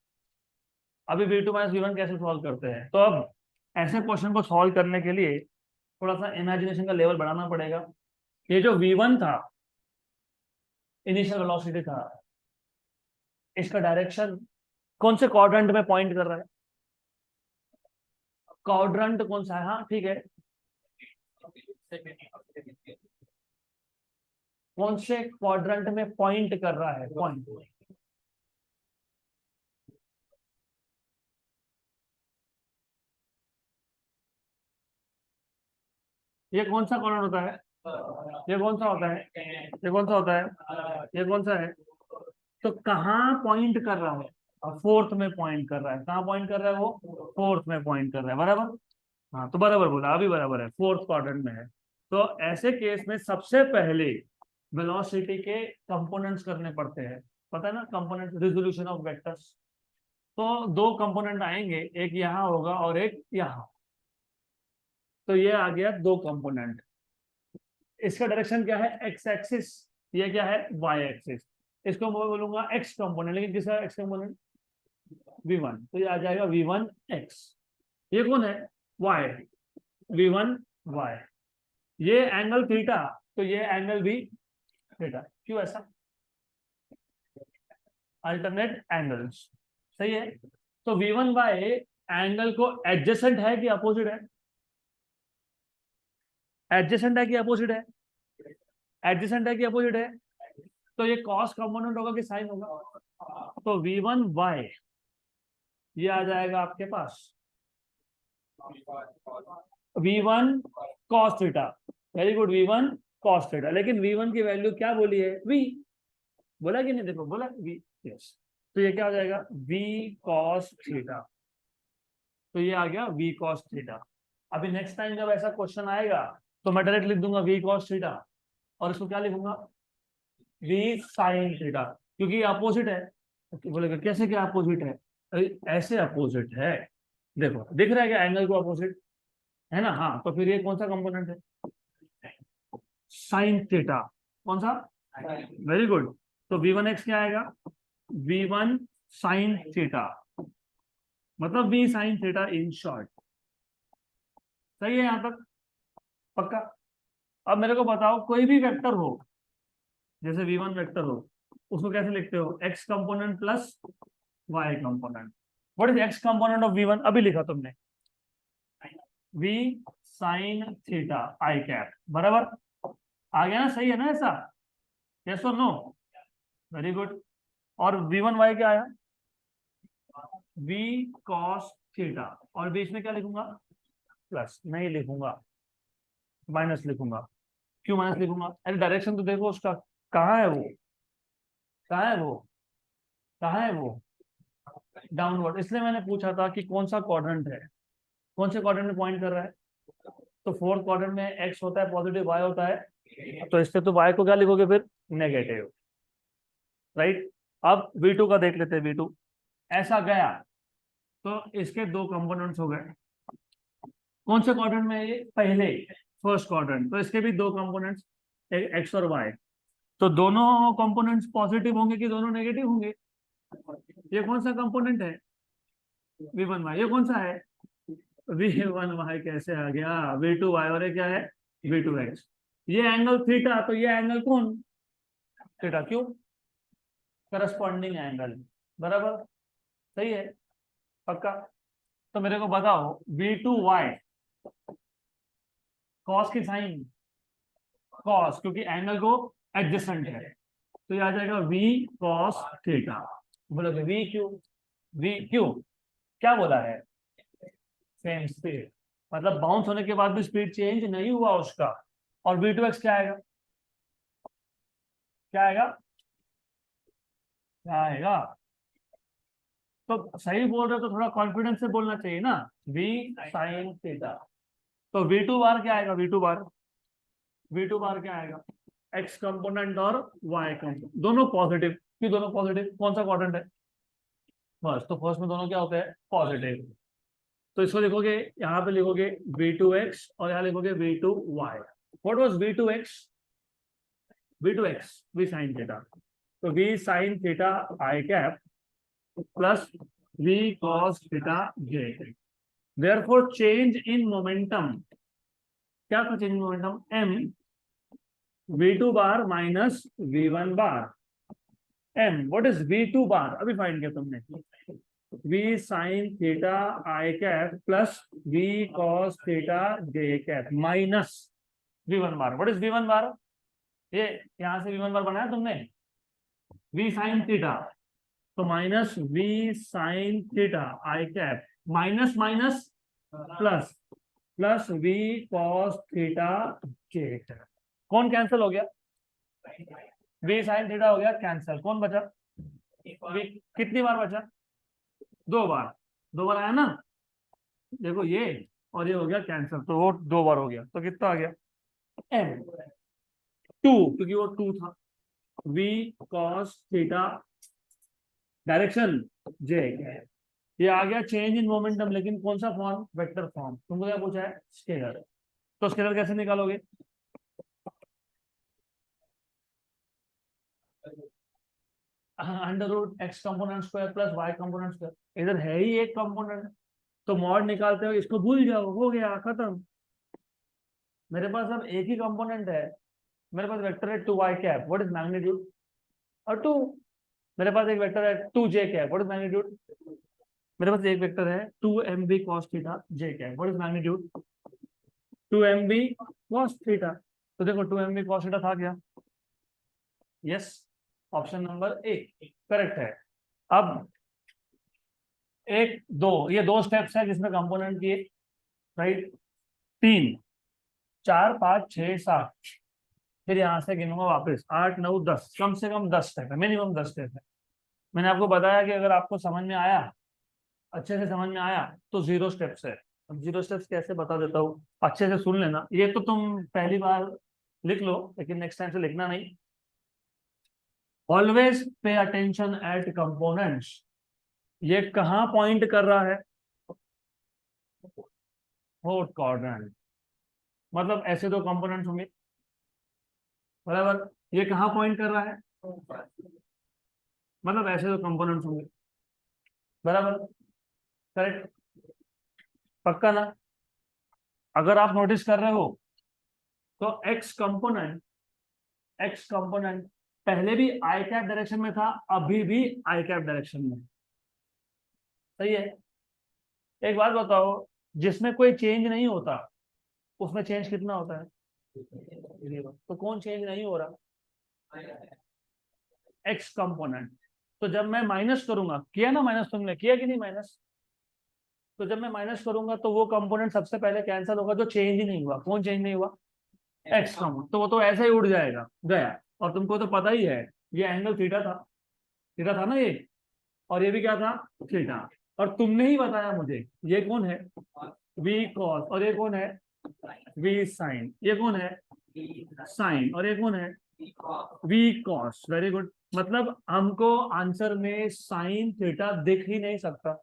अभी v2 माइनस v1 कैसे सॉल्व करते हैं? तो अब ऐसे क्वेश्चन को सॉल्व करने के लिए थोड़ा सा इमेजिनेशन का लेवल बढ़ाना पड़ेगा। ये जो v1 था, इनिशियल वेलोसिटी था, इसका डायरेक्शन कौन से क्वाड्रेंट में पॉइंट कर रहा है? क्वाड्रेंट कौन सा है? हाँ ठीक है, कौन से क्वाड्रेंट में पॉइंट कर रहा है? पॉइंट, ये कौन सा क्वाड्रेंट होता है? ये कौन सा होता है? ये कौन सा होता है? ये कौन सा है? तो कहाँ पॉइंट कर रहा है? फोर्थ में पॉइंट कर रहा है। कहाँ पॉइंट कर रहा है वो? फोर्थ में पॉइंट कर रहा है, बराबर। हाँ तो बराबर बोला, अभी बराबर है, फोर्थ क्वाड्रेंट में है। तो ऐसे केस में सबसे पहले वेलोसिटी के कंपोनेंट्स करने पड़ते हैं, पता है ना, कंपोनेंट, रिजोल्यूशन ऑफ वेक्टर्स। तो दो कंपोनेंट आएंगे, एक यहाँ होगा और एक यहाँ। तो ये आ गया दो कंपोनेंट। इसका डायरेक्शन क्या है? X axis. ये क्या है? Y axis. इसको मैं बोलूंगा एक्स कंपोनेंट, लेकिन किसका एक्स कंपोनेंट? v1, तो ये आ जाएगा v1 x। ये कौन है? y, v1 y। ये एंगल थीटा, तो ये एंगल भी थीटा। क्यों ऐसा? अल्टरनेट एंगल्स, सही है। तो v1 y एंगल को एडजेसेंट है कि अपोजिट है? एडजेसेंट है कि अपोजिट है? एडजेसेंट है कि अपोजिट है? तो ये कॉस कंपोनेंट होगा कि साइन होगा? तो v1 y ये आ जाएगा आपके पास v1 cos theta. Very good, v1 cos theta. लेकिन v1 की वैल्यू क्या बोली है? v, बोला कि नहीं? देखो बोला v, यस। तो ये क्या हो जाएगा? v cos theta. तो ये आ गया v cos थीटा। अभी नेक्स्ट टाइम जब ऐसा क्वेश्चन आएगा तो मैं डायरेक्ट लिख दूंगा v cos थीटा, और इसको क्या लिखूंगा? v sin थीटा, क्योंकि अपोजिट है। तो बोलेगा कैसे, क्या अपोजिट है? अरे ऐसे अपोजिट है, देखो दिख रहा है क्या एंगल को अपोजिट, है ना? हाँ, तो फिर ये कौन सा कंपोनेंट है? Sine theta. कौन सा? Very good. तो v1x क्या आएगा? v1 साइन थीटा, मतलब v sine theta in short. सही है यहाँ तक? पक्का? अब मेरे को बताओ कोई भी वेक्टर हो, जैसे v1 वेक्टर हो, उसको कैसे लिखते हो? x component plus y component. What is x component of v1? अभी लिखा तुमने, v sine theta I cap, बराबर आ गया ना? सही है ना ऐसा? यस और नो? Very good. और v1y क्या आया? v cos थीटा, और बीच में क्या लिखूंगा? प्लस नहीं लिखूंगा, माइनस लिखूंगा। क्यों माइनस लिखूंगा? अरे डायरेक्शन तो देखो उसका, कहाँ है वो? कहाँ है वो? कहाँ है वो? डाउनवर्ड। इसलिए मैंने पूछा था कि कौन सा क्वाड्रेंट है, कौन से क्वाड्रेंट में पॉइंट कर रहा है। तो फोर्थ क्वाड्रेंट में एक्स होता है पॉजिटिव, वाई होता है, तो इससे तो वाई को क्या लिखोगे फिर? Negative, right. अब V2 का देख लेते हैं। V2 ऐसा गया तो इसके दो कंपोनेंट्स हो गए। कौन से क्वाड्रेंट में है ये? पहले, फर्स्ट क्वाड्रेंट। तो इसके भी दो कंपोनेंट्स, एक्स और वाई। तो दोनों कंपोनेंट्स पॉजिटिव होंगे कि दोनों नेगेटिव होंगे? ये कौन सा कंपोनेंट है? V1y। ये कौन सा है? V1y कैसे आ गया? V2y। और ये क्या है? V2x। ये एंगल थीटा, तो ये एंगल कौन? थीटा। क्यों? करस्पॉन्डिंग एंगल, बराबर। सही है, पक्का। तो मेरे को बताओ V2y कॉस की साइन, कॉस, क्योंकि एंगल को एडजेसेंट है, तो ये आ जाएगा V cos थीटा। बोलोगे V क्यों? V क्यों? क्या बोला है? सेम स्पीड, मतलब बाउंस होने के बाद भी स्पीड चेंज नहीं हुआ उसका। और V2x क्या आएगा? क्या आएगा? क्या आएगा? तो सही बोल रहे हो तो थोड़ा कॉन्फिडेंस से बोलना चाहिए ना। V sin theta. तो V2 बार क्या आएगा? V2 बार, V2 बार क्या आएगा? x कंपोनेंट और y कंपोनेंट दोनों पॉजिटिव। क्यों दोनों पॉजिटिव? कौन सा क्वाड्रेंट है? फर्स्ट। तो फर्स्ट में दोनों क्या होते हैं? पॉजिटिव। तो इसको लिखोगे, यहाँ पे लिखोगे V2x और यहाँ लिखोगे V2y। What was V2x? V2x V sin theta. तो V sin theta I cap plus V cos theta j। Therefore change in momentum, क्या था change in momentum? m V2 bar minus V1 bar. m what is V2 बार? अभी find किया तुमने। V sin theta I cap plus V cos theta j cap minus V1 bar. What is V1 बार? ये यहां से V1 बार बनाया तुमने, V sin theta, तो minus V sin theta I cap minus minus plus, plus V cos theta j। कौन cancel हो गया? V sin theta हो गया कैंसिल। कौन बचा? V कितनी बार बचा? दो बार। दो बार आया ना? देखो ये और ये हो गया कैंसिल, तो वो दो बार हो गया, तो कितना आ गया? m 2, क्योंकि वो 2 था। V cos theta direction j, ये आ गया चेंज इन मोमेंटम, लेकिन कौन सा फॉर्म? Vector form. तुमको क्या पूछा है? स्केलर। तो स्केलर कैसे निकालोगे? Under root X component square plus Y component square. इधर है ही एक कंपोनेंट, तो मॉड निकालते हो, इसको भूल जाओ, हो गया खत्म। मेरे पास अब एक ही कंपोनेंट है, मेरे पास वेक्टर है 2y cap, what is magnitude? और 2। मेरे पास एक वेक्टर है 2j cap, what is magnitude? मेरे पास एक वेक्टर है 2mb cos theta j cap, what is magnitude? 2mb cos theta. तो देखो 2mb cos थीटा था क्या? Yes, option number A correct है। अब एक दो, ये दो स्टेप्स है जिसमें कंपोनेंट किए, राइट। तीन, चार, पाँच, छः, सात, फिर यहाँ से गिनूंगा वापस, 8, 9, 10, कम से कम 10 स्टेप है, मिनिमम 10 स्टेप है। मैंने आपको बताया कि अगर आपको समझ में आया, अच्छे से समझ में आया, तो 0 स्टेप्स है। अब 0 स्टेप्स कैसे बता देता हूँ, अच्छे से सुन लेना। ये तो तुम पहली बार लिख लो, लेकिन नेक्स्ट टाइम से लिखना नहीं। Always pay attention eight components. ये कहाँ पॉइंट कर रहा है? Fourth quadrant. मतलब ऐसे दो कंपोनेंट्स होंगे, बराबर। ये कहाँ पॉइंट कर रहा है? मतलब ऐसे दो कंपोनेंट्स होंगे, बराबर। करेक्ट, पक्का ना? अगर आप नोटिस कर रहे हो तो एक्स कंपोनेंट पहले भी आई कैप डायरेक्शन में था, अभी भी आई कैप डायरेक्शन में। सही है। एक बात बताओ, जिसमें कोई चेंज नहीं होता उसमें चेंज कितना होता है? तो कौन चेंज नहीं हो रहा? X component. तो जब मैं माइनस करूंगा, किया ना माइनस, तुमने किया कि नहीं माइनस? तो जब मैं माइनस करूंगा तो वो कंपोनेंट सबसे पहले कैंसिल होगा जो चेंज ही नहीं हुआ। कौन चेंज नहीं हुआ? X component. तो वो तो ऐसे ही उड़ जाएगा, गया। और तुमको तो पता ही है ये एंगल थीटा था ना ये, और ये भी क्या था? थीटा। और तुमने ही बताया मुझे ये कौन है? We cos. और ये कौन है? V sine. ये कौन है? साइन। और ये कौन है? We cos. Very good. मतलब हमको आंसर में साइन थीटा दिख ही नहीं सकता।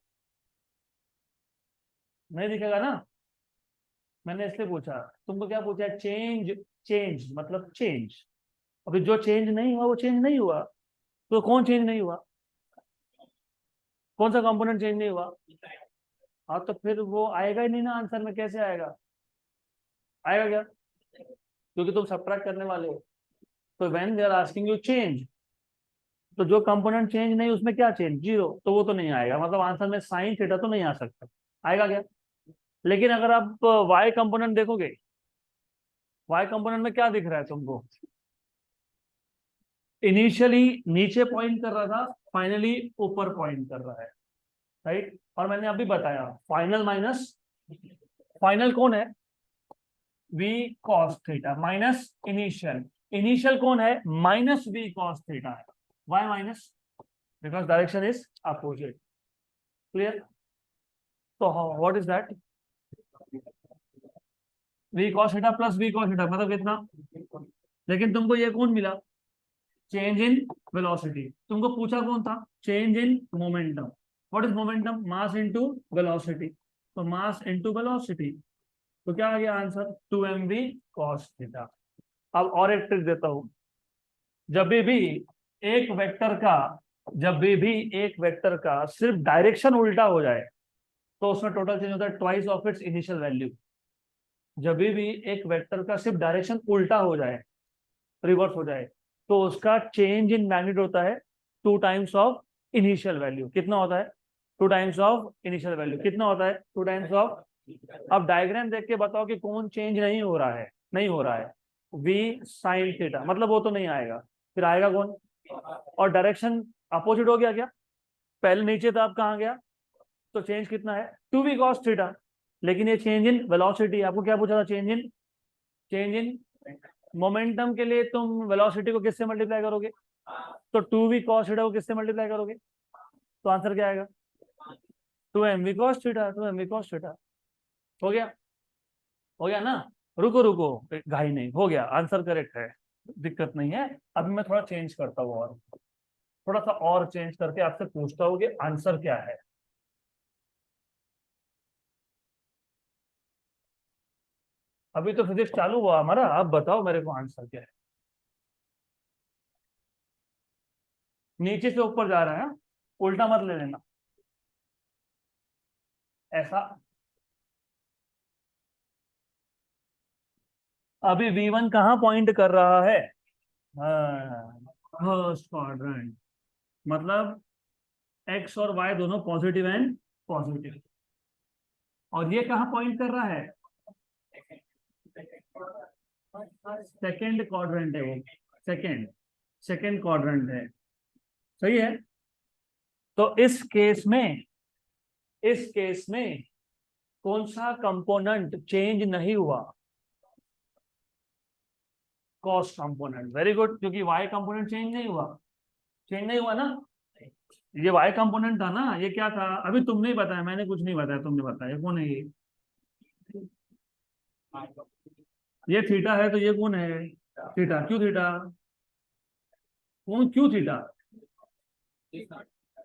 नहीं दिखेगा ना? मैंने इसलिए पूछा। तुमको क्या पूछा? चेंज। चेंज मतलब चेंज। अभी जो चेंज नहीं हुआ वो चेंज नहीं हुआ। तो कौन चेंज नहीं हुआ? कौन सा कंपोनेंट चेंज नहीं हुआ? हाँ, तो फिर वो आएगा ही नहीं ना आंसर में। कैसे आएगा? आएगा क्या? क्योंकि तुम सब्ट्रैक्ट करने वाले हो। तो when they are asking you change, तो जो कंपोनेंट चेंज नहीं उसमें क्या चेंज? जीरो। तो वो तो नहीं आएगा। मतलब आंसर में साइन थीटा तो नहीं आ सकता। आएगा क्या? लेकिन अगर आप वाई कंपोनेंट देखोगे, वाई कंपोनेंट में क्या दिख रहा है तुमको? इनिशियली नीचे पॉइंट कर रहा था, फाइनली ऊपर पॉइंट कर रहा है। राइट। और मैंने अभी बताया फाइनल माइनस फाइनल कौन है? We cos theta minus initial. Initial कौन है? माइनस वी कॉस थीटा है। Why minus? Because direction is opposite. Clear? तो what is that? V cos theta plus V cos theta मतलब कितना? लेकिन तुमको ये कौन मिला? Change in velocity. तुमको पूछा कौन था? Change in momentum. What is momentum? Mass into velocity. तो मास इनटू वेलोसिटी। तो क्या आ गया आंसर? 2mv cos theta. अब और एक ट्रिक देता हूं। जब भी एक वेक्टर का जब भी एक वेक्टर का सिर्फ डायरेक्शन उल्टा हो जाए तो उसमें टोटल चेंज होता है twice of its initial value. जब भी एक वेक्टर का सिर्फ डायरेक्शन उल्टा हो जाए, रिवर्स हो जाए, तो उसका चेंज इन मैग्नीट्यूड होता है 2 टाइम्स ऑफ इनिशियल वैल्यू। कितना होता है? 2 टाइम्स ऑफ इनिशियल वैल्यू। कितना होता है? 2 टाइम्स ऑफ। अब डायग्राम देख के बताओ कि कौन चेंज नहीं हो रहा है? नहीं हो रहा है। V sine theta. मतलब वो तो नहीं आएगा। फिर आएगा कौन? और डायरेक्शन अपोजिट हो गया क्या? पहले नीचे था, अब कहाँ गया? तो चेंज कितना है? 2v cos theta. लेकिन ये चेंज इन वेलोसिटी। आपको क्या पूछा था? चेंज इन मोमेंटम के लिए तुम वेलोसिटी को किससे मल्टीप्लाई करोगे? तो 2v cos थीटा को किससे मल्टीप्लाई करोगे? तो आंसर क्या आएगा? 2mv cos theta. 2mv cos theta. हो गया? हो गया ना? रुको रुको, घाई नहीं, हो गया। आंसर करेक्ट है, दिक्कत नहीं है। अभी मैं थोड़ा चेंज करता हूँ, और थोड़ा सा और चेंज करके आपसे पूछता हूँ कि आंसर क्या है। अभी तो फिजिक्स चालू हुआ हमारा, अब बताओ मेरे को आंसर क्या है। नीचे से ऊपर जा रहा है, उल्टा मत ले लेना ऐसा। अभी V1 कहाँ पॉइंट कर रहा है? First quadrant. मतलब एक्स और वाई दोनों पॉजिटिव एंड पॉजिटिव। और ये कहाँ पॉइंट कर रहा है? सेकंड क्वाड्रेंट है वो। सेकंड सेकंड क्वाड्रेंट है। सही है। तो इस केस में कौन सा कंपोनेंट चेंज नहीं हुआ? Cos component. Very good. क्योंकि वाई कंपोनेंट चेंज नहीं हुआ। चेंज नहीं हुआ ना? ये वाई कंपोनेंट था ना। ये क्या था? अभी तुमने ही बताया, मैंने कुछ नहीं बताया, तुमने बताया। कौन है ये? ये थीटा है, तो ये कौन है? थीटा। क्यों थीटा? कौन क्यों theta?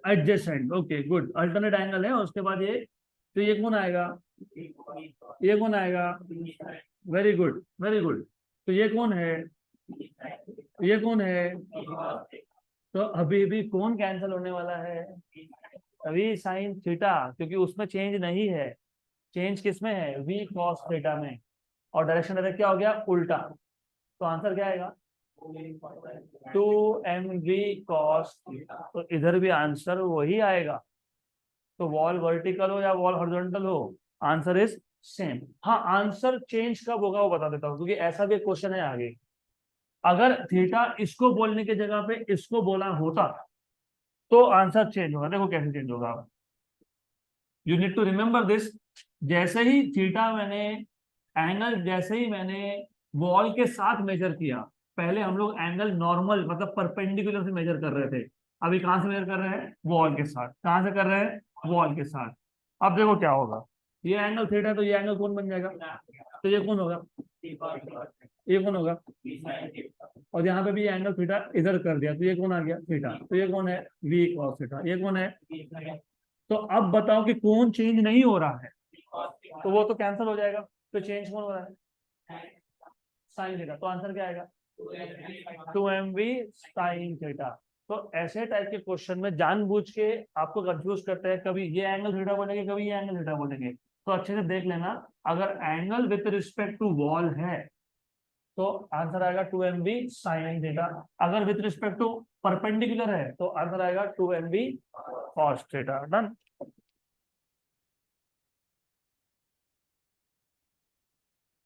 Adjacent. Okay good. Alternate angle है, उसके बाद ये। तो ये कौन आएगा? ये कौन आएगा? Very good, very good. तो ये कौन है? ये कौन है? तो अभी भी कौन कैंसिल होने वाला है? अभी साइन थीटा, क्योंकि उसमें चेंज नहीं है। चेंज किस में है? वी कॉस थीटा में। और डायरेक्शन डायरेक्ट क्या हो गया? उल्टा। तो आंसर क्या आएगा? 2mv cos theta. तो इधर भी आंसर वही आएगा। तो वॉल वर्टिकल हो या वॉल हॉरिजॉन्टल हो, आंसर इज सेम। हाँ, आंसर चेंज कब होगा वो बता देता हूँ, क्योंकि ऐसा भी क्वेश्चन है आगे। अगर थीटा इसको बोलने की जगह पे इसको बोला होता तो आंसर चेंज होगा। देखो कैसे चेंज होगा, you need to remember this. जैसे ही थीटा मैंने एंगल, जैसे ही मैंने वॉल के साथ मेजर किया, पहले हम लोग एंगल नॉर्मल मतलब परपेंडिकुलर से मेजर कर रहे थे। अभी कहां से मेजर कर रहे हैं? वॉल के साथ। कहां से कर रहे हैं? वॉल के साथ। अब देखो क्या होगा, ये एंगल थीटा, तो ये एंगल कौन बन जाएगा? तो ये कौन होगा? ये कौन होगा? और यहाँ पे भी एंगल थीटा इधर कर दिया, तो ये कौन आ गया? थीटा। तो ये कौन है? We cos theta. ये कौन है? तो अब बताओ कि कौन चेंज नहीं हो रहा है? तो वो तो कैंसिल हो जाएगा। तो चेंज कौन हो रहा है? Sine theta. तो आंसर क्या आएगा? 2mv sine theta. तो ऐसे टाइप के क्वेश्चन में जानबूझ के आपको कंफ्यूज करते हैं, कभी ये एंगल थीटा बोलेंगे, कभी ये एंगल थीटा बोलेंगे। तो अच्छे से देख लेना, अगर angle with respect to wall है तो आंसर आएगा 2mv साइन थीटा। अगर विथ रिस्पेक्ट टू परपेंडिकुलर है तो आंसर आएगा 2mv कॉस थीटा। डन।